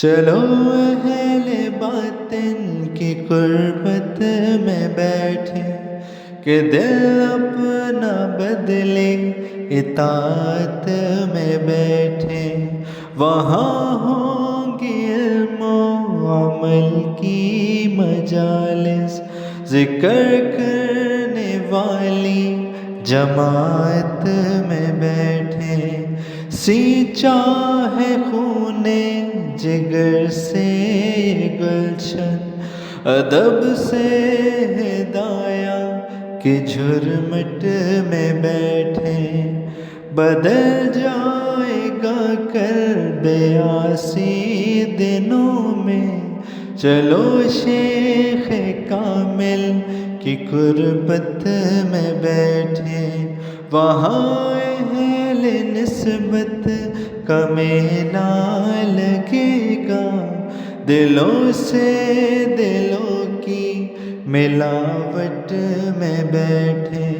چلو اہل باطن کی قربت میں بیٹھے کہ دل اپنا بدلے اطاعت میں بیٹھے، وہاں ہوں گی علم و عمل کی مجالس، ذکر کرنے والی جماعت میں بیٹھے، سینچا ہے خون جگر سے یہ گلشن، ادب سے ہدایہ کہ جھرمٹ میں بیٹھے، بدل جائے گا کرب آسی دنوں میں، چلو شیخ کامل کی قربت میں بیٹھے، وہاں اہل نسبت کا میلہ لگے گا، دلوں سے دلوں کی ملاوٹ میں بیٹھے۔